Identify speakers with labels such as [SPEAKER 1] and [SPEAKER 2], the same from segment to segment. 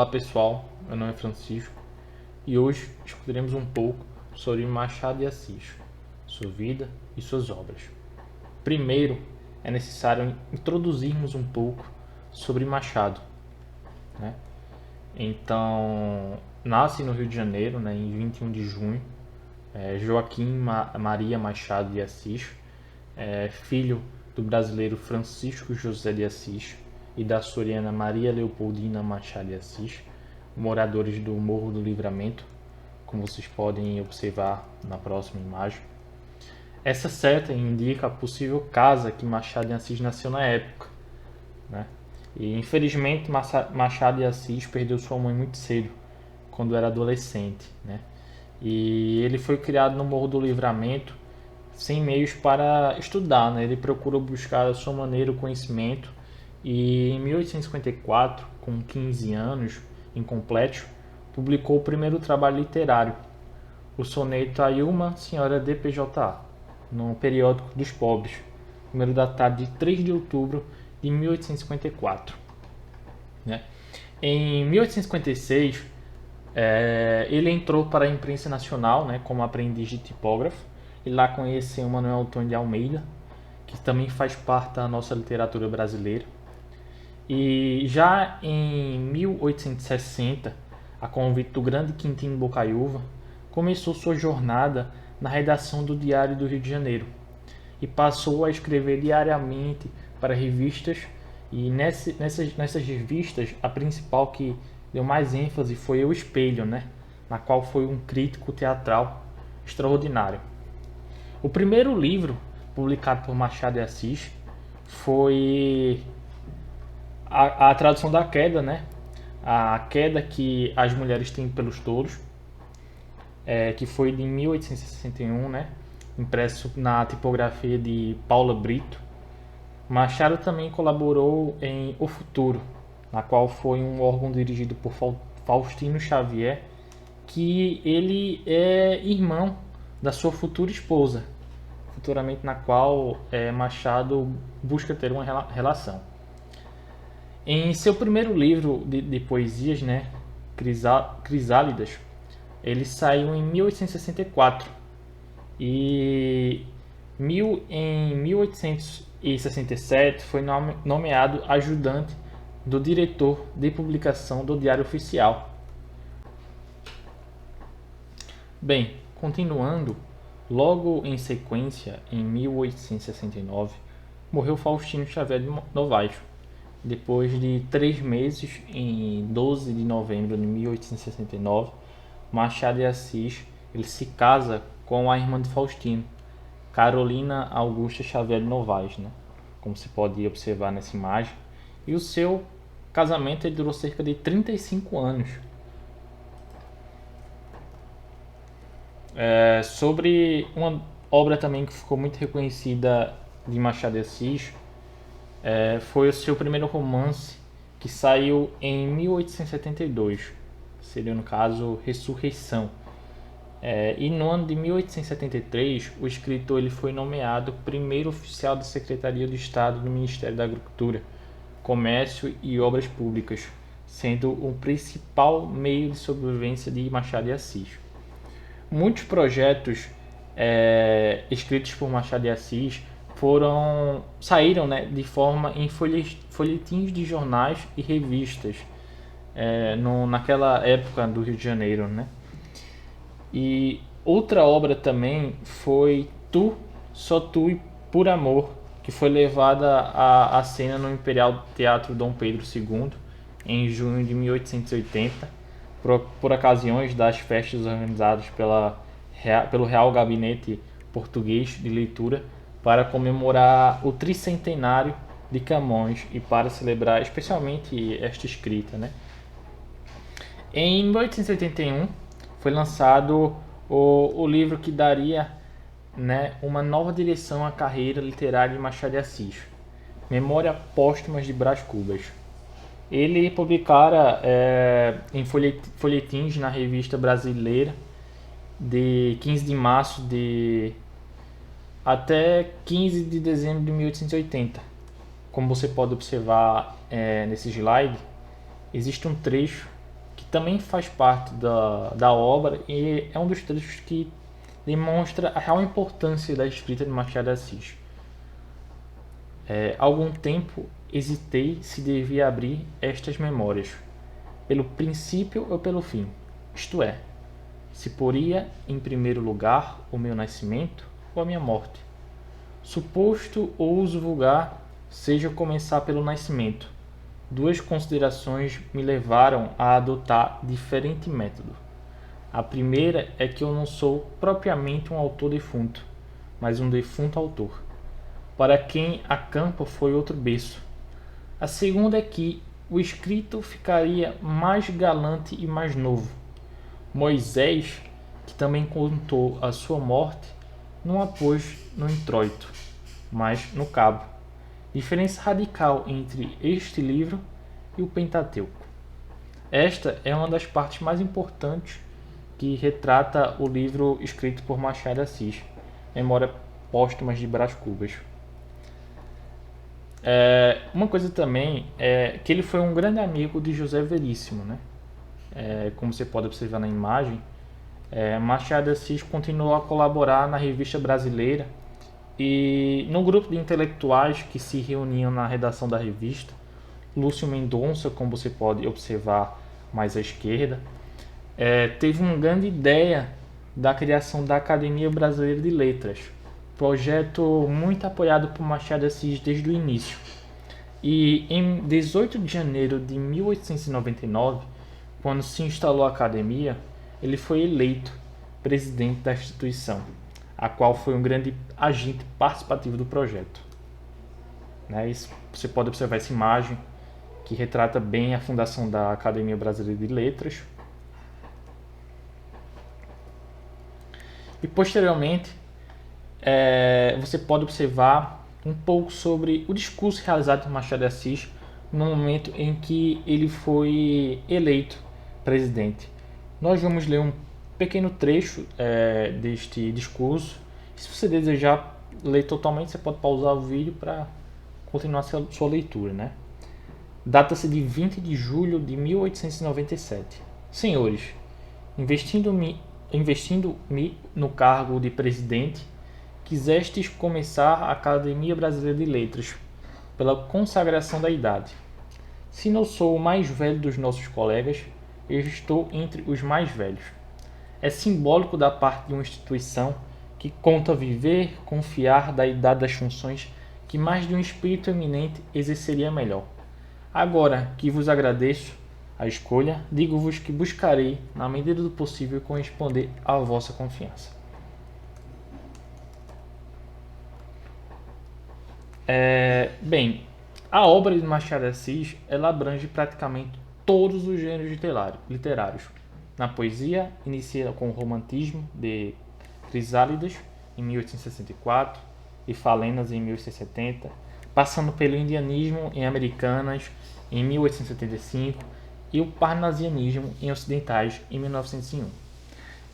[SPEAKER 1] Olá pessoal, meu nome é Francisco e hoje discutiremos um pouco sobre Machado de Assis, sua vida e suas obras. Primeiro, é necessário introduzirmos um pouco sobre Machado, né? Então, nasce no Rio de Janeiro, né, em 21 de junho, Joaquim Maria Machado de Assis, filho do brasileiro Francisco José de Assis e da açoriana Maria Leopoldina Machado de Assis, moradores do Morro do Livramento, como vocês podem observar na próxima imagem. Essa seta indica a possível casa que Machado de Assis nasceu na época, né? E infelizmente Machado de Assis perdeu sua mãe muito cedo, quando era adolescente, né? E ele foi criado no Morro do Livramento, sem meios para estudar, né? Ele procurou buscar a sua maneira o conhecimento e em 1854, com 15 anos incompletos, publicou o primeiro trabalho literário, o soneto A Ilma Senhora de PJA, no periódico dos pobres, número datado de 3 de outubro de 1854. Né? Em 1856, ele entrou para a imprensa nacional, né, como aprendiz de tipógrafo, e lá conheceu Manuel Antônio de Almeida, que também faz parte da nossa literatura brasileira. E já em 1860, a convite do grande Quintino Bocaiúva, começou sua jornada na redação do Diário do Rio de Janeiro e passou a escrever diariamente para revistas, e nessas revistas a principal que deu mais ênfase foi O Espelho, né? Na qual foi um crítico teatral extraordinário. O primeiro livro publicado por Machado de Assis foi a tradução da queda, né? A queda que as mulheres têm pelos touros, que foi de 1861, né? Impresso na tipografia de Paula Brito. Machado também colaborou em O Futuro, na qual foi um órgão dirigido por Faustino Xavier, que ele é irmão da sua futura esposa, futuramente na qual Machado busca ter uma relação. Em seu primeiro livro de poesias, né, Crisálidas, ele saiu em 1864 e em 1867 foi nomeado ajudante do diretor de publicação do Diário Oficial. Bem, continuando, logo em sequência, em 1869, morreu Faustino Xavier de Novaes. Depois de 3 meses, em 12 de novembro de 1869, Machado de Assis ele se casa com a irmã de Faustino, Carolina Augusta Xavier de Novaes, né? Como se pode observar nessa imagem. E o seu casamento durou cerca de 35 anos. Sobre uma obra também que ficou muito reconhecida de Machado de Assis, foi o seu primeiro romance, que saiu em 1872. Seria, no caso, Ressurreição. E no ano de 1873, o escritor ele foi nomeado primeiro oficial da Secretaria de Estado do Ministério da Agricultura, Comércio e Obras Públicas, sendo o principal meio de sobrevivência de Machado de Assis. Muitos projetos escritos por Machado de Assis saíram, né, de forma em folhetins de jornais e revistas naquela época do Rio de Janeiro, né? E outra obra também foi Tu, Só Tu e Por Amor, que foi levada à cena no Imperial Teatro Dom Pedro II em junho de 1880, por ocasiões das festas organizadas pelo Real Gabinete Português de Leitura para comemorar o tricentenário de Camões e para celebrar especialmente esta escrita, né? Em 1881 foi lançado o livro que daria, né, uma nova direção à carreira literária de Machado de Assis, Memórias Póstumas de Brás Cubas. Ele publicara em folhetins na Revista Brasileira de 15 de março até 15 de dezembro de 1880. Como você pode observar nesse slide, existe um trecho também faz parte da obra e é um dos trechos que demonstra a real importância da escrita de Machado de Assis. Algum tempo hesitei se devia abrir estas memórias, pelo princípio ou pelo fim, isto é, se poria em primeiro lugar o meu nascimento ou a minha morte. Suposto o uso vulgar seja começar pelo nascimento, duas considerações me levaram a adotar diferente método. A primeira é que eu não sou propriamente um autor defunto, mas um defunto autor, para quem a campa foi outro berço. A segunda é que o escrito ficaria mais galante e mais novo. Moisés, que também contou a sua morte, não a pôs no introito, mas no cabo. Diferença radical entre este livro e o Pentateuco. Esta é uma das partes mais importantes que retrata o livro escrito por Machado de Assis, Memórias Póstumas de Brás Cubas. Uma coisa também é que ele foi um grande amigo de José Veríssimo, né? Como você pode observar na imagem, Machado de Assis continuou a colaborar na Revista Brasileira e no grupo de intelectuais que se reuniam na redação da revista. Lúcio Mendonça, como você pode observar mais à esquerda, teve uma grande ideia da criação da Academia Brasileira de Letras, projeto muito apoiado por Machado de Assis desde o início. E em 18 de janeiro de 1899, quando se instalou a academia, ele foi eleito presidente da instituição, a qual foi um grande agente participativo do projeto. Isso, você pode observar essa imagem que retrata bem a fundação da Academia Brasileira de Letras. E posteriormente, você pode observar um pouco sobre o discurso realizado por Machado de Assis no momento em que ele foi eleito presidente. Nós vamos ler um pequeno trecho deste discurso. Se você desejar ler totalmente, você pode pausar o vídeo para continuar sua leitura, né? Data-se de 20 de julho de 1897. Senhores, investindo-me no cargo de presidente, quisestes começar a Academia Brasileira de Letras pela consagração da idade. Se não sou o mais velho dos nossos colegas, eu estou entre os mais velhos. É simbólico da parte de uma instituição que conta viver, confiar da idade das funções que mais de um espírito eminente exerceria melhor. Agora que vos agradeço a escolha, digo-vos que buscarei, na medida do possível, corresponder à vossa confiança. Bem, a obra de Machado de Assis ela abrange praticamente todos os gêneros literários. Na poesia, inicia com o romantismo de Crisálidas, em 1864, e Falenas, em 1870, passando pelo indianismo em Americanas, em 1875, e o parnasianismo em Ocidentais, em 1901.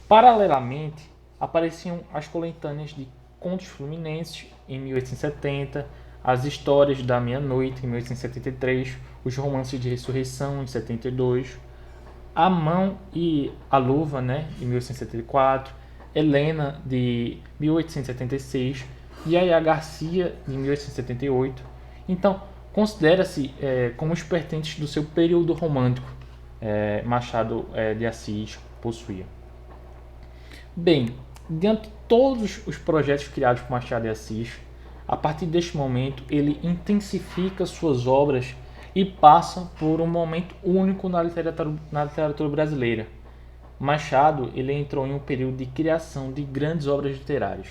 [SPEAKER 1] Paralelamente, apareciam as coletâneas de Contos Fluminenses, em 1870, as Histórias da Meia-Noite, em 1873, os Romances de Ressurreição, em 72, A Mão e a Luva, em 1874, Helena, de 1876, Yaya Garcia, de 1878. Então, considera-se como os pertences do seu período romântico, Machado de Assis possuía. Bem, diante de todos os projetos criados por Machado de Assis, a partir deste momento ele intensifica suas obras e passa por um momento único na literatura brasileira. Machado ele entrou em um período de criação de grandes obras literárias,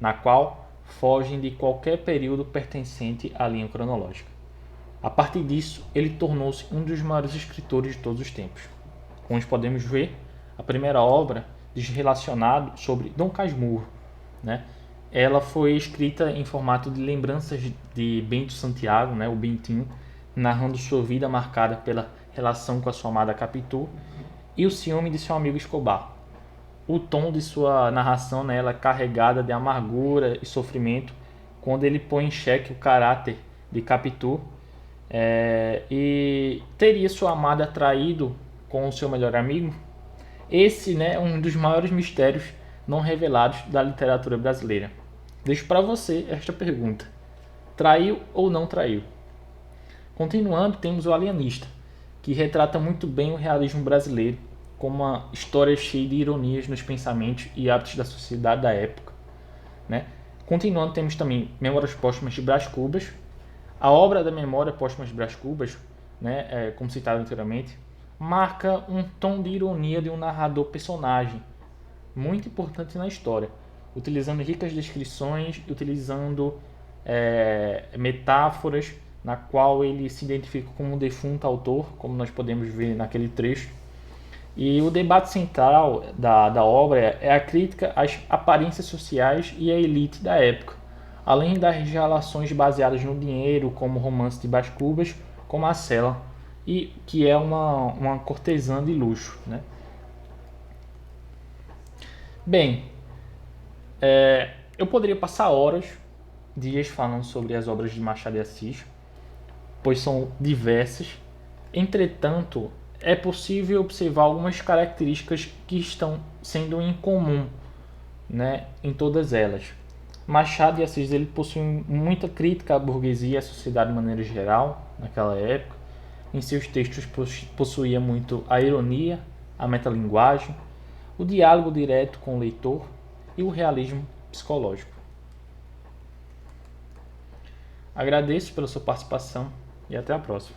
[SPEAKER 1] na qual fogem de qualquer período pertencente à linha cronológica. A partir disso, ele tornou-se um dos maiores escritores de todos os tempos. Como podemos ver, a primeira obra diz relacionado sobre Dom Casmurro, Ela foi escrita em formato de lembranças de Bento Santiago, o Bentinho, narrando sua vida marcada pela relação com a sua amada Capitu e o ciúme de seu amigo Escobar. O tom de sua narração ela é carregada de amargura e sofrimento quando ele põe em xeque o caráter de Capitu e teria sua amada traído com o seu melhor amigo? Esse, né, é um dos maiores mistérios não revelados da literatura brasileira. Deixo para você esta pergunta: traiu ou não traiu? Continuando, temos o Alienista, que retrata muito bem o realismo brasileiro, com uma história cheia de ironias nos pensamentos e hábitos da sociedade da época, né? Continuando, temos também Memórias Póstumas de Brás Cubas. A obra da Memória Póstuma de Brás Cubas, né, como citado anteriormente, marca um tom de ironia de um narrador personagem muito importante na história, utilizando ricas descrições, utilizando metáforas, na qual ele se identifica como um defunto autor, como nós podemos ver naquele trecho. E o debate central da obra é a crítica às aparências sociais e à elite da época, além das relações baseadas no dinheiro, como o romance de Brás Cubas com Marcela, e que é uma cortesã de luxo, né? Bem, eu poderia passar horas, dias falando sobre as obras de Machado de Assis, pois são diversas. Entretanto, é possível observar algumas características que estão sendo em comum, né, em todas elas. Machado de Assis ele possui muita crítica à burguesia e à sociedade de maneira geral, naquela época. Em seus textos possuía muito a ironia, a metalinguagem, o diálogo direto com o leitor e o realismo psicológico. Agradeço pela sua participação e até a próxima.